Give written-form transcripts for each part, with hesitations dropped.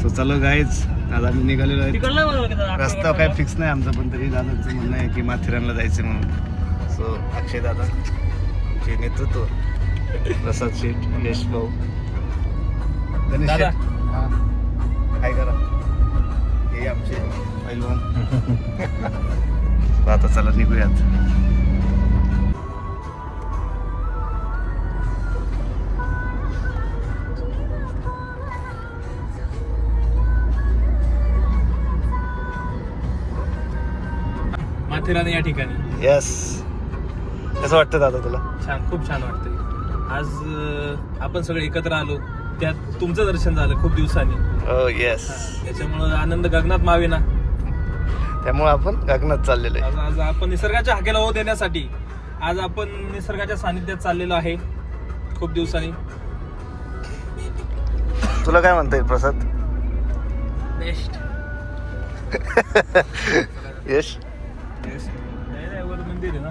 So चलो guys, आज आम्ही निघालेलो आहे. रस्ता काय फिक्स नाही आमचा, पण तरी दादाचं म्हणणं आहे की माथेरानला जायचं म्हणून. सो अक्षय दादा चे नेतृत्व, प्रसाद शेठ, यश भाऊ, गणेश दादा. शेठ, काय करा, हे आमचे पैलवान. आता चला निघूयात. माथेरान या ठिकाणी यस, कसं वाटतं दादा तुला? छान, खूप छान वाटतंय. आज आपण सगळे एकत्र आलो, त्यात तुमचं दर्शन झालं खूप दिवसांनी. हो यस, त्याच्यामुळं आनंद गगनात मावेना. त्यामुळे आपण गगनात चाललेलो आहे. आज आपण निसर्गाच्या हाकेला हो देण्यासाठी आज आपण निसर्गाच्या सानिध्यात चाललेलो आहे खूप दिवसांनी. तुला काय म्हणता येईल प्रसाद? बेस्ट. यश, वर मंदिर आहे ना.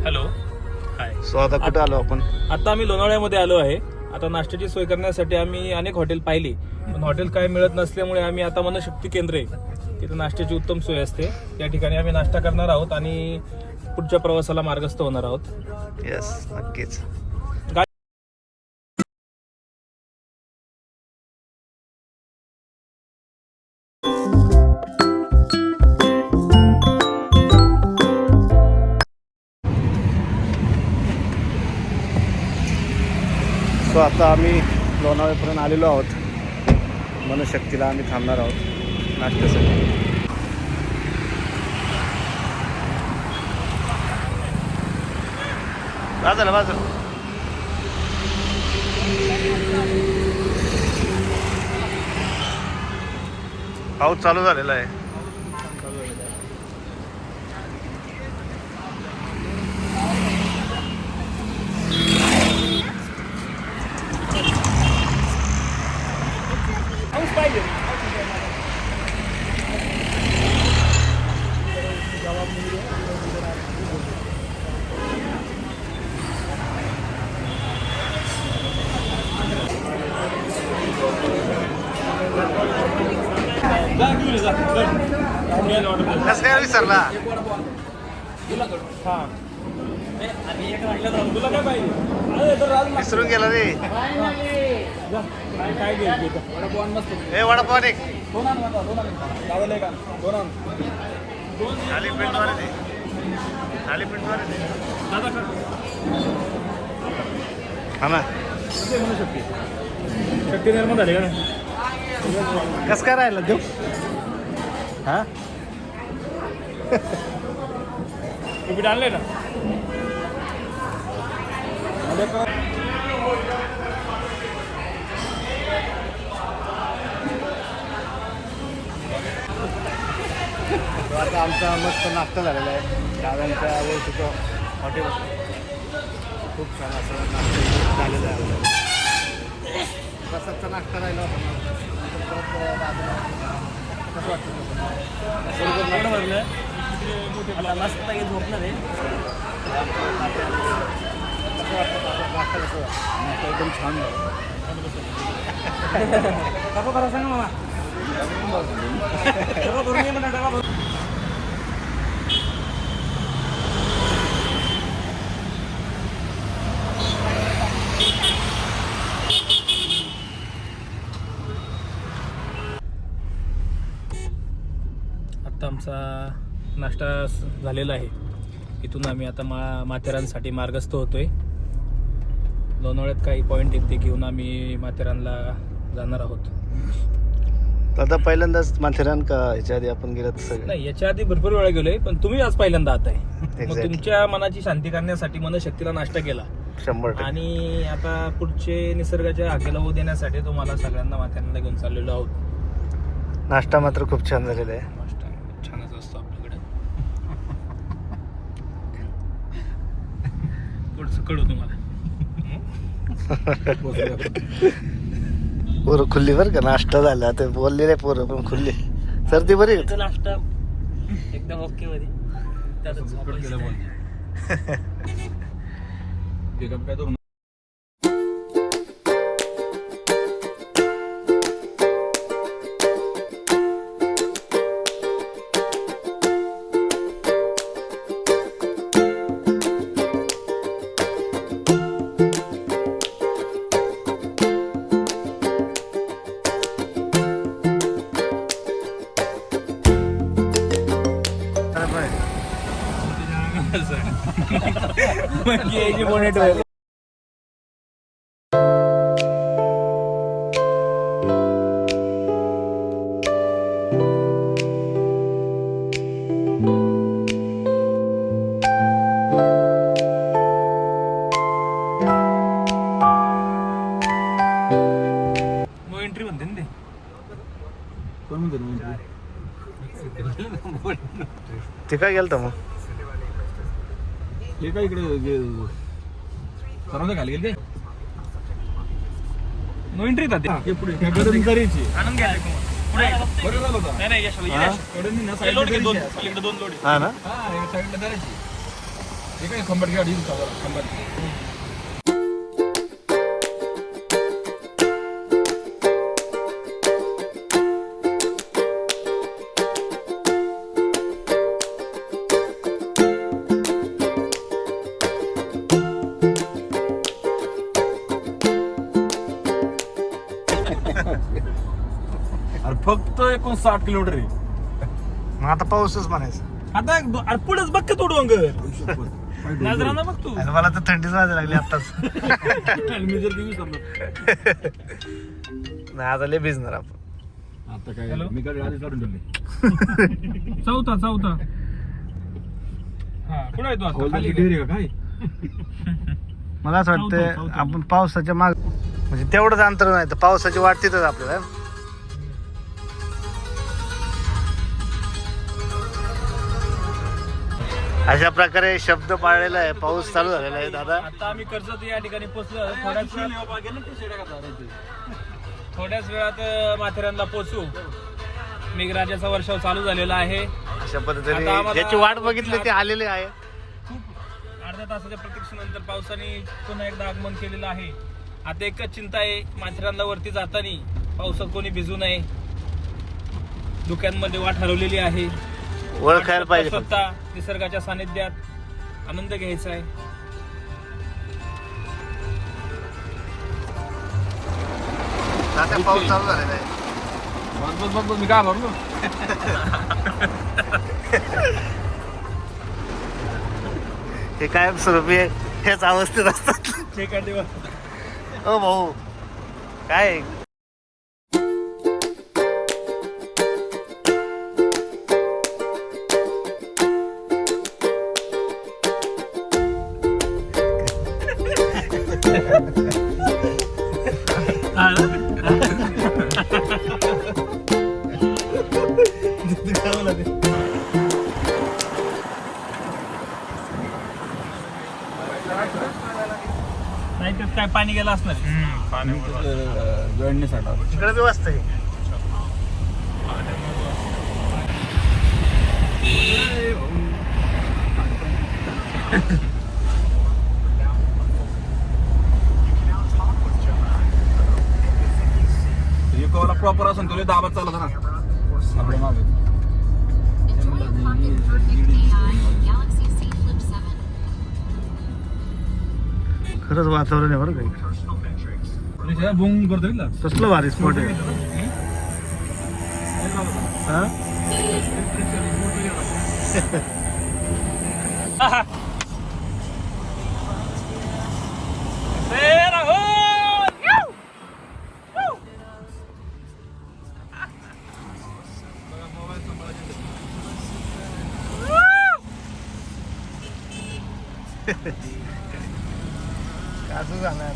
हॅलो, हाय. सो आता कुठं आलो आपण? आता आम्ही लोणावळ्यामध्ये आलो आहे. आता नाश्त्याची सोय करण्यासाठी आम्ही अनेक हॉटेल पाहिली, पण हॉटेल काय मिळत नसल्यामुळे आम्ही आता मनशक्ती केंद्र आहे, तिथं नाश्त्याची उत्तम सोय असते. त्या ठिकाणी आम्ही नाश्ता करणार आहोत आणि पुढच्या प्रवासाला मार्गस्थ होणार आहोत. यस, नक्कीच. सो आता आम्ही लोणावळ्यापर्यंत आलेलो आहोत. मनशक्तीला आम्ही थांबणार आहोत नाश्त्यासाठी. बाजूला बाजूला. पाऊस चालू झालेला आहे. कसं काय विसरला? तुला काय पाहिजे? विसरून गेला रे. काय घ्यायचं? हे वडापाव एक दादा थालीपीठद्वारे दे. थालीपीठद्वारे दे. हा ना. शक्ती निर्माण झाली का? कसं काय राहिलं देऊ? हा, पीठ आणलंय ना. आता आमचा मस्त नाश्ता झालेला आहे दादांच्या ओळखीचं हॉटेल. खूप छान असं नाश्ता झालेला आहे. प्रसादचा नाश्ता राहिला होता. कसं वाटतं? मस्त झोपणार आहे. कसं वाटतं नाश्ता? कसं नाश्ता एकदम छान झाला. डबा करा सांगा मामा. डबा भरून ये म्हणा, डबा भरून. आता आमचा नाश्ता झालेला आहे. इथून आम्ही आता माथेरानसाठी मार्गस्थ होतोय. लोणावळ्यात काही पॉईंट आहेत ते घेऊन आम्ही माथेरानला जाणार आहोत. आता पहिल्यांदाच माथेरान का ह्याच्या आधी आपण गेलो सगळं? नाही, याच्या आधी भरपूर वेळा गेलोय, पण तुम्ही आज पहिल्यांदा आत आहे. मग Exactly. तुमच्या मनाची शांती करण्यासाठी मनशक्तीला नाश्ता केला 100%. आणि आता पुढचे निसर्गाच्या हाकेला होऊ देण्यासाठी तुम्हाला सगळ्यांना माथेरानला घेऊन चाललेलो आहोत. नाश्ता मात्र खूप छान झालेला आहे. नाश्ता छानच असतो आपल्याकडे. पुढचं कळू तुम्हाला. पोरं खुल्ली बरं का, नाश्ता झाला ते बोलले नाही पोरं पण खुल्ली. सर्दी बरी आहे का? नाश्ता एकदम ओके मध्ये नो एंट्री म्हणते ना ते. कोण म्हणते नो एंट्री? ते काय गेलं मग हे काय इकडे सर्वांना खाली गेले नो एंट्री ते पुढे आनंद घ्या नाही नाही लोड दोन इकडे दोन लोड हा ना. साईडला जायची हे काय खंबाट गाडी खंबाट फक्त 59 किलोमीटर आहे. मग आता पाऊसच म्हणायचं. आता पुढेच बघ तू डोंगर नजराना बघ तू. आणि मला तर थंडीच वाजायला लागली आताच. मी जर दिवस नाही आता लय भिजणार आपण. आता काय मी गाडी आधी काढून ठेवली. चौथा हा कुठे आहे तू आता? खाली गेली का काय? मला असं वाटतं आपण पावसाच्या माग म्हणजे तेवढंच अंतर नाही तर पावसाची वाट तिथंच आपल्याला. अशा प्रकारे शब्द पाळलेला आहे. पाऊस चालू झालेला आहे दादा. आता आम्ही कर्जत या ठिकाणी पोहोचलो. थोड्याच वेळात माथेरानला पोहोचू. मेघराजाचा वर्षाव चालू झालेला आहे. अशा आता पद्धतीने आम्हाला ज्याची वाट बघितली ते आलेले आहे. खूप अर्ध्या तासाच्या प्रतीक्षेनंतर पावसाने पुन्हा एकदा आगमन केलेलं आहे. आता एकच चिंता आहे, माथेरानला वरती जाताना पावसात कोणी भिजू नये. धुक्यांमध्ये वाट हरवलेली आहे. ओळखायला पाहिजे फक्त. स्वतः निसर्गाच्या सानिध्यात आनंद घ्यायचा आहे. आता पाऊस चालू झालेला आहे. मी काय भरलो हे कायम स्वरूपी ह्याच अवस्थेत असतात. ठीक आहे देवा. हो भाऊ काय नाही तर काय पाणी गेलं असणार. जळणीसाठी तिकडे व्यवस्था आहे. इकोला प्रॉपर असून तुला दाबात चालत ना आपल्या मागे. खरंच वातावरण आहे बरं का. बुंग करतो ना कसलं भारी स्पॉट आहे. हा? काजू जाणार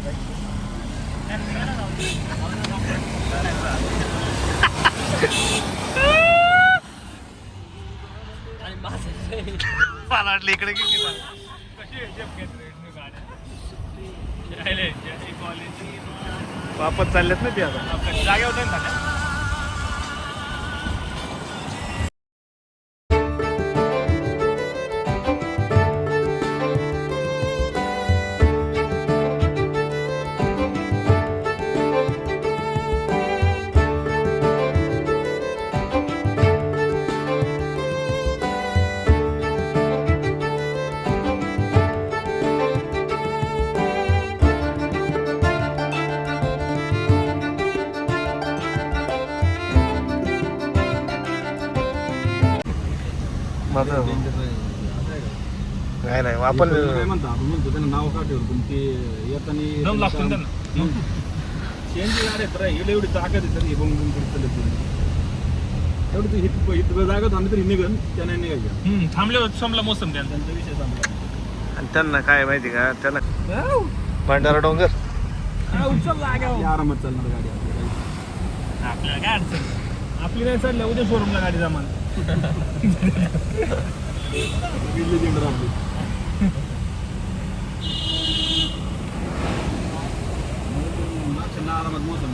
मला वाटलं इकडे किती वापस चाललेत ना ते आता. जागे होते ना. नाही नाही आपण काय म्हणतो आपण म्हणतो त्यांना नाव का ठेवलं पण ते येताना दम लागतो ना त्यांना. चेंज गाडी तर हिला एवढी जागा देतात हे बंग बंग करत एवढी तू हित जागा थांबली तरी निघन त्या नाही निघायच्या थांबले होते संपला मोसम त्यांचा. त्यांचा विषय संपला. आणि त्यांना काय माहिती का त्यांना भंडारा डोंगर आपली आरामात चालणार गाडी आपल्याला काय अडचण. आपली नाही चालल्या उद्या शोरूमला गाडी जमा. लेजेंडर आपली आरामात मोसम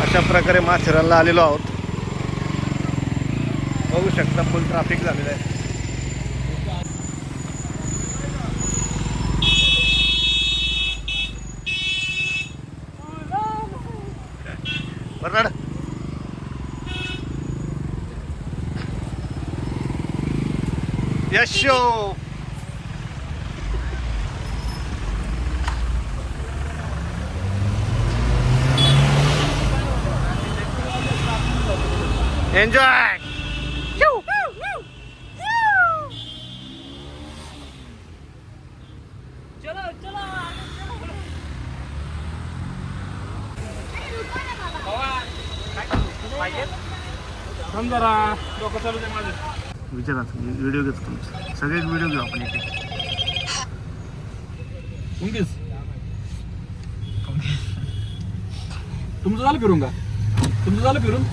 अशा प्रकारे माथेरानला आलेलो आहोत. बघू शकता फुल ट्रॅफिक झालेलं आहे. बरं यशो एन्जॉय. जरा डोकं चालू दे माझं. विचारा व्हिडिओ घेतो तुमचं. सगळेच व्हिडिओ घेऊ आपण इथे. मुंगीस तुमचं झालं फिरून का? तुमचं झालं फिरून?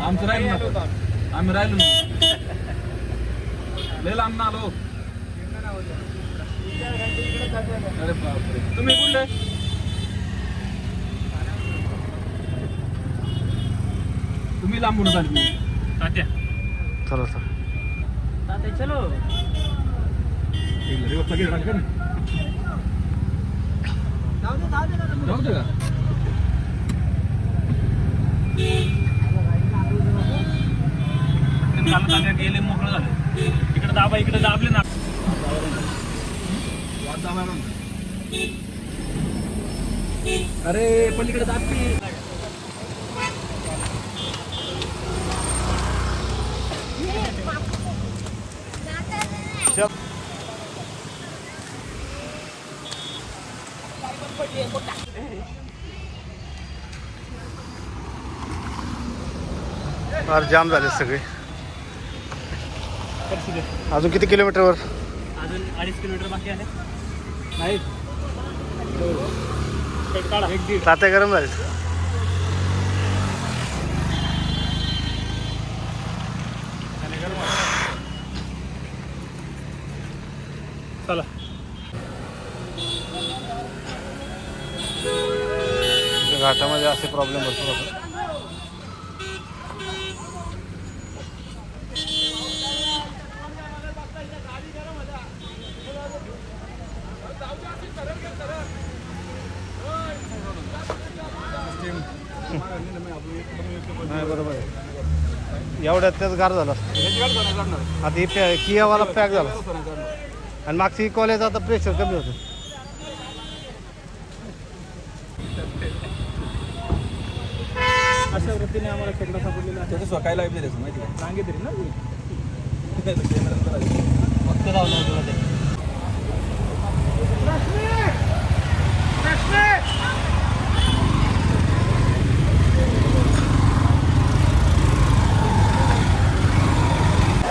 आमचं राहिलं ना. आम्ही राहिलो ना. लय लांब ना आलो. अरे बापरे. तुम्ही कुठले? तुम्ही लांबून आले. तात्या चला चला. तात्या चलो. जाऊ दे का? काल तात्या गेले मोकळं झालं. इकडे दाबा इकडे दाबले ना. अरे पलीकडे दाबती. फार जाम झाले सगळे. अजून किती किलोमीटरवर? अजून 2.5 किलोमीटर बाकी आहे. नाही काढा. तात्या गरम झाले. चला. घाटामध्ये असे प्रॉब्लेम होतो. नाही बरोबर आहे. एवढ्यात त्याच गार झाला. आता ही कियावाला पॅक झाला आणि मागची कॉलेज आता प्रेशर कमी होतं. अशा वृत्तीने आम्हाला खेकडा सापडलेला आहे. त्याचं स्वतः लाईव्ह दिलं माहिती का? सांगितलं ना मी. फक्त लावलं होतं ते.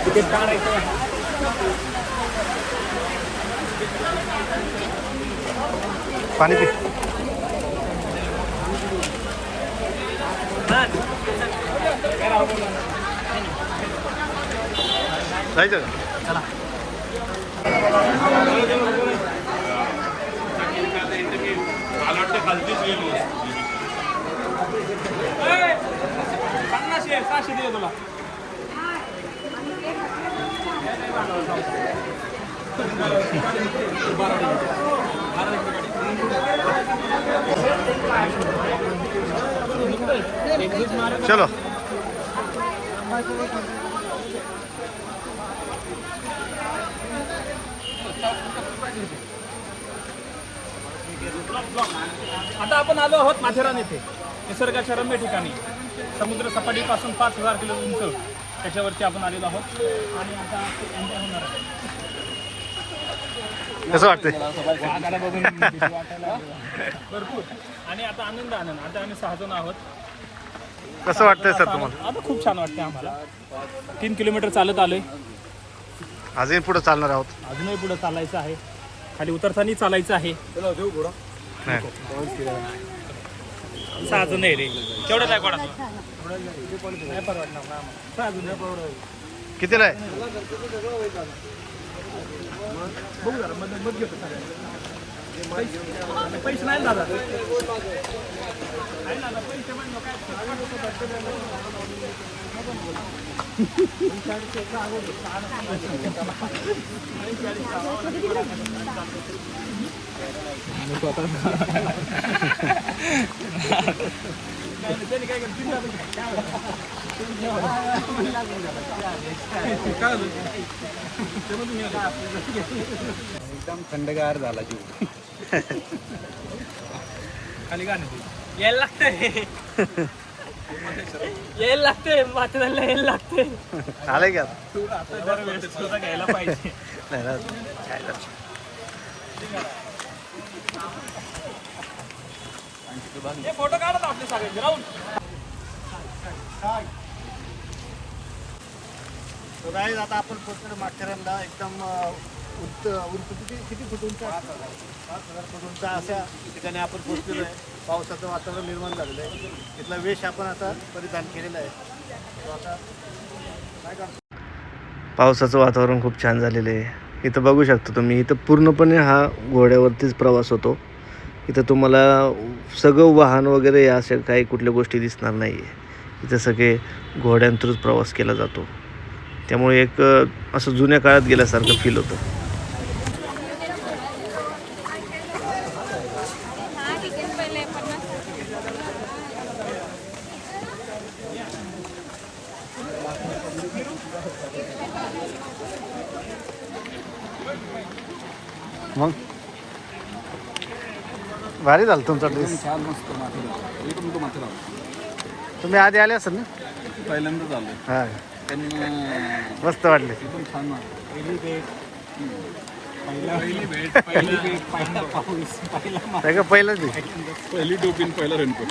तिकीट काढायचं. पाणी पी. जायचं का? चला. मालदीच गेली 500 600 दे तुला चलो आता आपण आलो आहोत माथेरान येथे निसर्गाच्या रम्य ठिकाणी समुद्र सपाटीपासून 5000 किलो उंच त्याच्यावरती आपण आलेलो आहोत आणि आता एन्जॉय होणार आहे. कसं वाटतंय? वाघाला बघून भीती वाटायला लागली. भरपूर आणि आता आनंद आता आम्ही 6 जण आहोत. कसं वाटतंय सर तुम्हाला? आता खूप छान वाटतंय आम्हाला. 3 किलोमीटर चालत आलोय. अजून पुढे चालणार आहोत. अजूनही पुढे चालायचं आहे. खाली उतरताना चालायचं आहे. नाही. 6 जण आहे रे. केवढं काय कोणा नाही परवडणार ना आम्हाला. 6 जण नाही परवडणार. कितीला आहे? बघू जरा मत घेतो सगळ्यांना. पैसे नाही दादा. आहे ना पैसे म्हणलं काय एकदम थंडगार झाला जीव. खाली गाणं यायला लागतंय. यायला लागतंय माथेरानला यायला लागतंय. आलंय का आता दरवेळेस तुझा घ्यायला पाहिजे. नाही ना काय झालं? हे फोटो काढा ना आपले सगळे राहून. आता आपण पोहोचलो माथेरानला. एकदम किती फूट उंच? 5,000 फूट उंच अशा ठिकाणी आपण पोहोचलेलो आहे. पावसाचं वातावरण निर्माण झालेलं आहे. इथला वेश आपण आता परिधान केलेला आहे. आता काय करतो? पावसाचं वातावरण खूप छान झालेलं आहे. इथं बघू शकता तुम्ही. इथं पूर्णपणे हा घोड्यावरतीच प्रवास होतो. इथं तुम्हाला सगळं वाहन वगैरे या अशा काही कुठल्या गोष्टी दिसणार नाही आहे. इथं सगळे घोड्यांतूनच प्रवास केला जातो. त्यामुळे एक असं जुन्या काळात गेल्यासारखं फील होतं. मग भारी झालं तुमचा ड्रेस. छान मस्त माथेरान. तुम्ही आधी आले असेल ना? पहिल्यांदाच आलोय. हां पण मस्त वाटले. एकदम छान पहिली भेट पहिला पाऊस पहिला काय का पहिलंच आहे? पहिली टोपीन पहिला रेनकोट.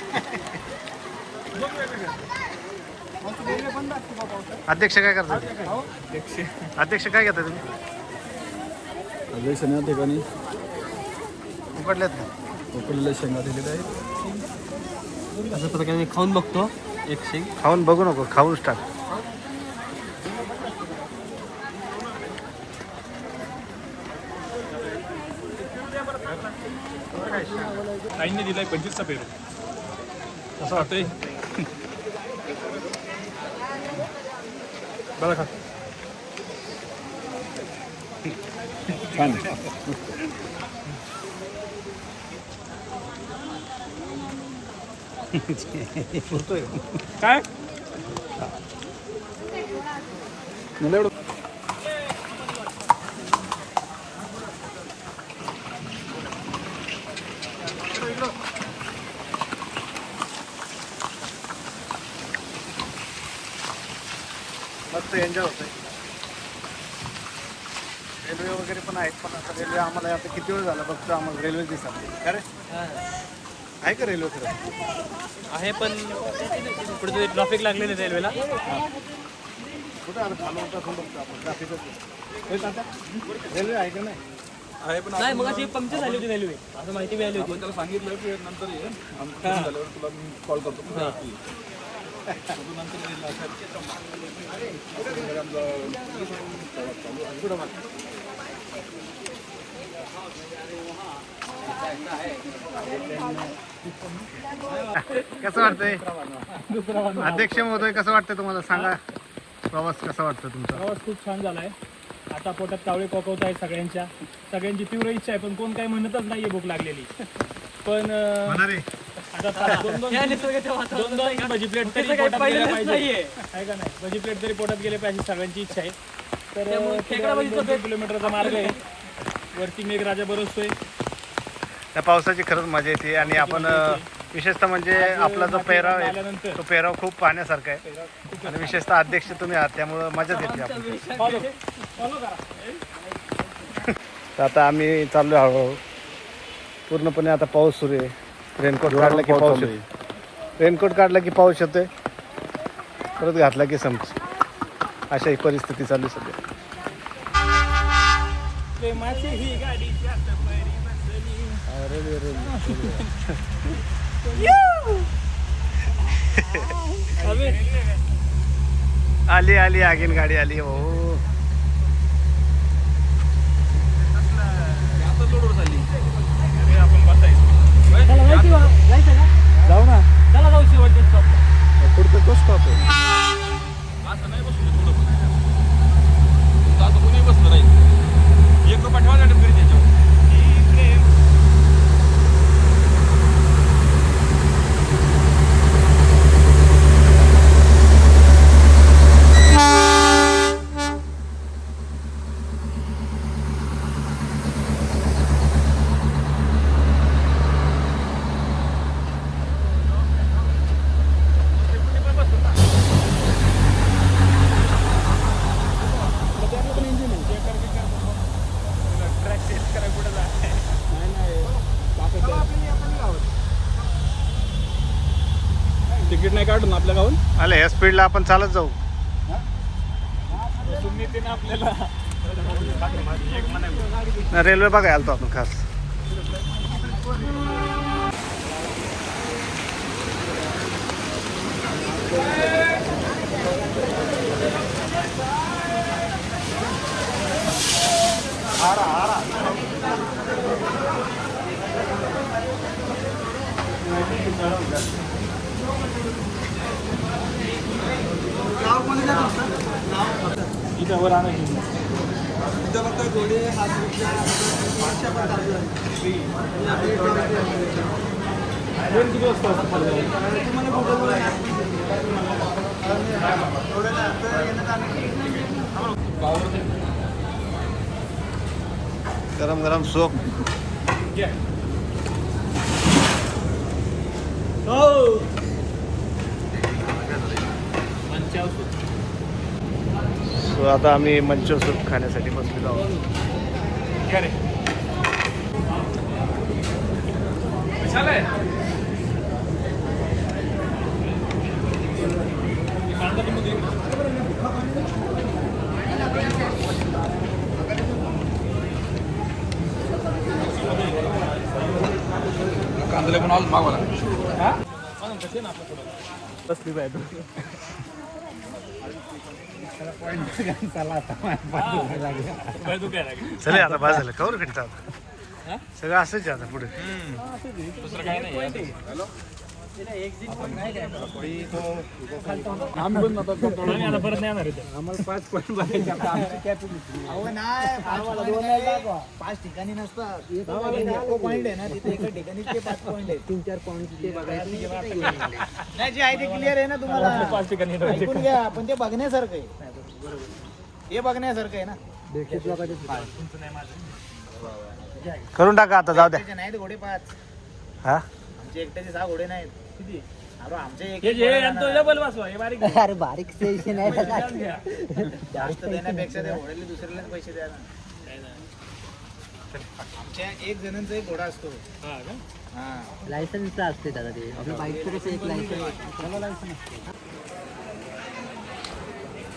अध्यक्ष काय करतात? अध्यक्ष काय घेतात तुम्ही? अध्यक्षाने या ठिकाणी उकडलेत का? उकडलेल्या शेंगा दिलेल्या आहेत. अशा प्रकारे मी खाऊन बघतो एक शेंग. खाऊन बघू नको, खाऊनच टाक. ताईंनी दिलाय 25चा पेरू. कसं वाटतंय? बघा खा. छान. काय मला एवढं मस्त एन्जॉय होतोय. रेल्वे वगैरे पण आहेत. पण आता रेल्वे आम्हाला आता किती वेळ झाला बघतो आम्हाला रेल्वे दिसत. अरे आहे का रेल्वे खरं? आहे पण पुढे ट्रॅफिक लागलेली रेल्वेला. कुठं आलं? खाली उतरून बघतो आपण. ट्रॅफिकच आता रेल्वे आहे का नाही? आहे. पण नाही मग अशी पंक्चर झाली होती रेल्वे असं माहिती मिळाली होती. आपण त्याला सांगितलं की नंतर ये. आमचं झाल्यावर तुला मी कॉल करतो. कसं वाटतंय अध्यक्ष महोदय, कसं वाटतंय तुम्हाला सांगा, प्रवास कसा वाटतो तुमचा? प्रवास खूप छान झालाय. आता पोटात कावळे कोकवत आहेत सगळ्यांची तीव्र इच्छा आहे, पण कोण काही म्हणतच नाहीये भूक लागलेली. पण म्हणा रे. आता दोन भजी प्लेट तरी पोटात गेल्या पाहिजे, आहे का नाही? भजी प्लेट तरी पोटात गेले पाहिजे, सगळ्यांची इच्छा आहे. तर 2 किलोमीटरचा मार्ग आहे, वरती मेघराजा बरसतोय. त्या पावसाची खरंच मजा येते. आणि आपण विशेषतः म्हणजे आपला जो पेहराव आहे तो पेहराव खूप पाहण्यासारखा आहे. आणि विशेषतः अध्यक्ष तुम्ही आहात, त्यामुळं मजाच येते आपण. फॉलो करा. तर आता आम्ही चाललो हळूहळू. पूर्णपणे आता पाऊस सुरू आहे. रेनकोट काढला की पाऊस येतो, रेनकोट काढला की पाऊस येतोय, परत घातला की संपतो. अशा ही परिस्थिती चालू आहे सध्या. प्रेमाची ही गाडी जात परी बसली. आली आली आगीन गाडी आली. हो जाऊ ना, चला जाऊ शेवटच्या स्टॉपला. पुढचं तो स्टॉप आहे. असं नाही बसलो थोडं पण आता कोणी बसलं नाही. 1 रुपया ठेवा ना डबरी त्याच्यावर. तिकीट नाही काढून आपल्या गावून आले ह्या स्पीडला आपण चालत जाऊ. रेल्वे बघायला आलतो आपण खास. इथं वर आणायची. किती वाजता असतं गरम गरम सूप. सो आता आम्ही मंचो सूप खाण्यासाठी बसलेलो आहोत. कांदले पण आज मागवला. बसली पाहिजे. चले आता बाज झालं कवर फिरता आता सगळं असंच आहे आता पुढे. दुसरं काय नाही. आम्ही आता परत नाही येणार इथे. आम्हाला 5 पॉईंट बघायचे. आमची कॅपॅसिटी अहो नाही 5 ठिकाणी नसतात. एको पॉईंट आहे ना तिथे एका ठिकाणी ते 5 पॉईंट आहेत. 3-4 पॉईंट ते बघायचे नाही. जे आहे ते क्लिअर आहे ना तुम्हाला. 5 ठिकाणी ऐकून घ्या, पण ते बघण्यासारखं आहे. हे बघण्यासारखं आहे ना. करून टाका आता, जाऊ द्या. एकट्याचे नाहीत घोडे 5. हा आमचे एकट्याचे 6 घोडे नाहीत. किती? अरे आमचे एक हे जे यांचं डबल बसवा, हे बारीक घ्या. अरे बारीक स्टेशन आहे. घ्या. जास्त देण्यापेक्षा त्या घोड्याला दुसऱ्यालाच पैसे द्या ना. आमच्या 1 जणांचा एक घोडा असतो. हा का? हा लायसन्स असते दादा ते. आपल्या बाईकचं कसं एक लायसन्स.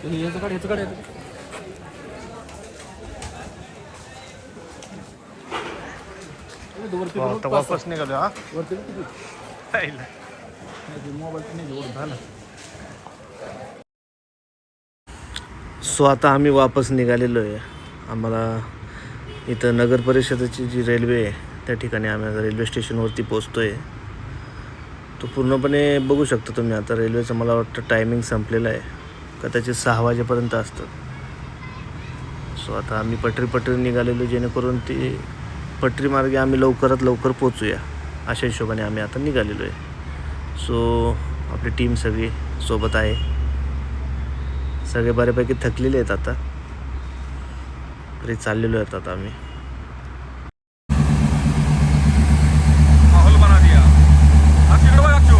ह्याचं काढ. आता वापस निघालो. हा सो आता आम्ही वापस निघालेलो आहे. आम्हाला इथं नगर परिषदेची जी रेल्वे आहे त्या ठिकाणी आम्ही आता रेल्वे स्टेशनवरती पोचतो आहे. तो पूर्णपणे बघू शकता तुम्ही. आता रेल्वेचं मला वाटतं टायमिंग संपलेलं आहे, कदाचित 6 वाजेपर्यंत असतं. सो आता आम्ही पटरी निघालेलो, जेणेकरून ती पटरी मार्गे आम्ही लवकरात लवकर पोचूया अशा हिशोबाने आम्ही आता निघालेलो आहे. सो आपली टीम सगळी सोबत आहे. सगळे बऱ्यापैकी थकलेले आहेत. आता घरी चाललेलो आहेत आता आम्ही. माहोल बना दिया. आज तिकडे बघ अक्षू.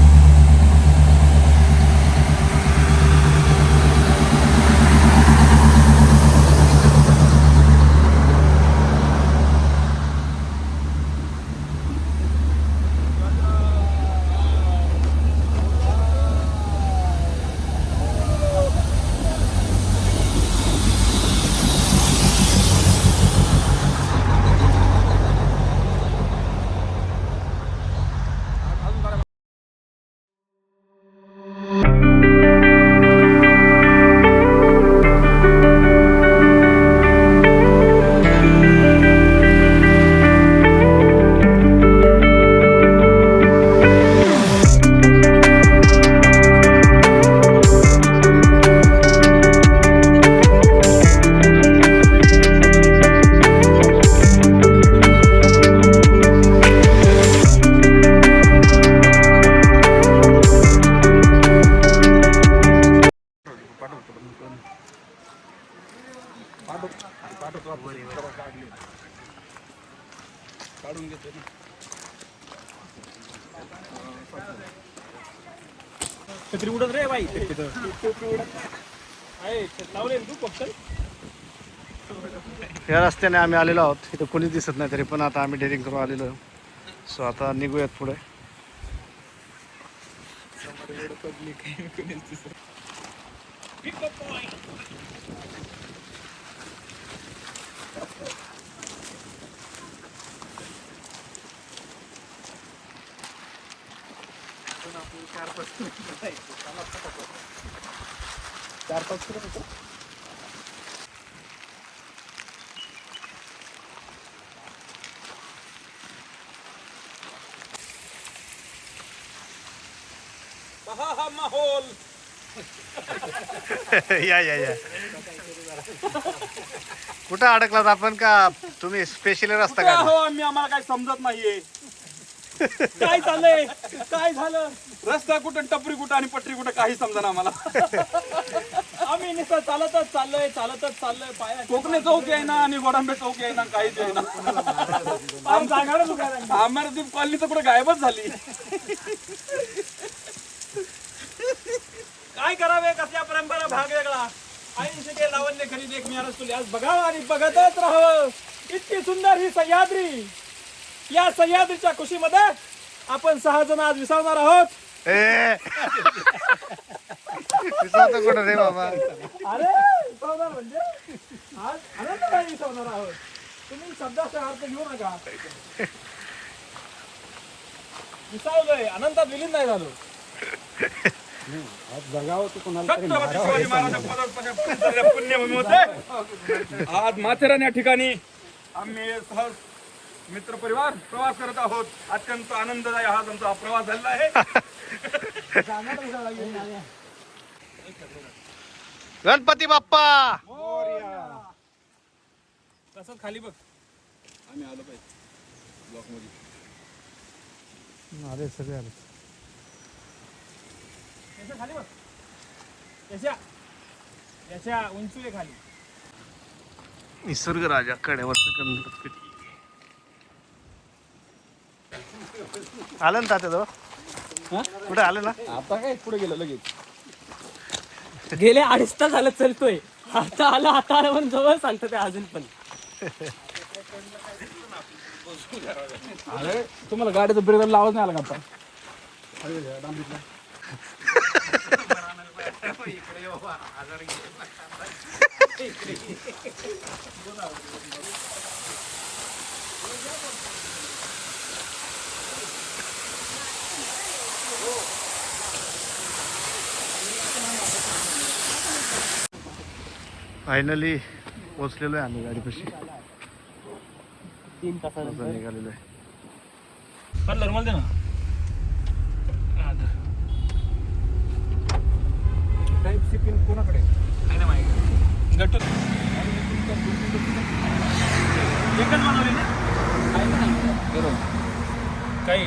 काढून घेतो ना. छत्री उडत रे बाई. लावले तू फक्त. या रस्त्याने आम्ही आलेलो आहोत. इथं कोणीच दिसत नाही, तरी पण आता आम्ही डेअरिंग करून आलेलो. सो आता निघूयात पुढे. हा माहोल. या कुठं अडकलात आपण? का तुम्ही स्पेशली रस्ता कुठं काढला? आहो आम्ही? आम्हाला काही समजत नाहीये. काय चाललंय? काय झालं? रस्ता कुठं, टपरी कुठं आणि पटरी कुठं काही समजा आम्हाला. आम्ही नुसतं चालतच चाललोय पाया. कोकणे चौक आहे ना आणि गोडांबे चौक आहे ना, काहीच आहे ना. अमरदीप कॉलनी तर कुठं गायबच झाली. काय करावे? कसल्या परंपरा भाग वेगळा. ऐंशी के लावण्य खरी देख मिळालं तुला. आज बघावं आणि बघतच राहावं. इतकी सुंदर ही सह्याद्री. या सह्याद्रीच्या खुशीमध्ये आपण 6 जण आज विसावणार आहोत. कुठं रे बाबा? अरे विसावणार म्हणजे आज आनंददायी विसावणार आहोत. तुम्ही शब्दाचा अर्थ घेऊ नका. विसावलोय, आनंदात विलीन नाही झालो. छत्रपती शिवाजी महाराजांच्या पदार्पणाच्या पुण्यभूमीमध्ये आज माथेरान या ठिकाणी आम्ही सहज मित्र परिवार प्रवास करत आहोत. अत्यंत आनंददायी हा आमचा प्रवास झालेला आहे. गणपती बाप्पा. तसंच खाली बघ. आम्ही आलो पाहिजे ब्लॉक मध्ये. अरे सगळे आले. याच्या खाली बघ. याच्या उंची आहे खाली. निसर्ग राजा कड्यावरचं गणपती. आलं ना तात्या जवळ? कुठे आलं ना? आता काय पुढे गेलं लगेच. गेले 2.5 तास झालं चलतोय. आता आलं पण जवळ सांगतो ते अजून पण. अरे तुम्हाला गाडीचं ब्रेक लावच नाही आला का आता? फायनली पोचलेलो आहे आम्ही गाडीपाशी. 3 तासानंतर निघालेलो आहे. पण नॉर्मल दे ना. टाईप सी पिन कोणाकडे आहे ना माहिती गट्टू एकच बनवली ना काही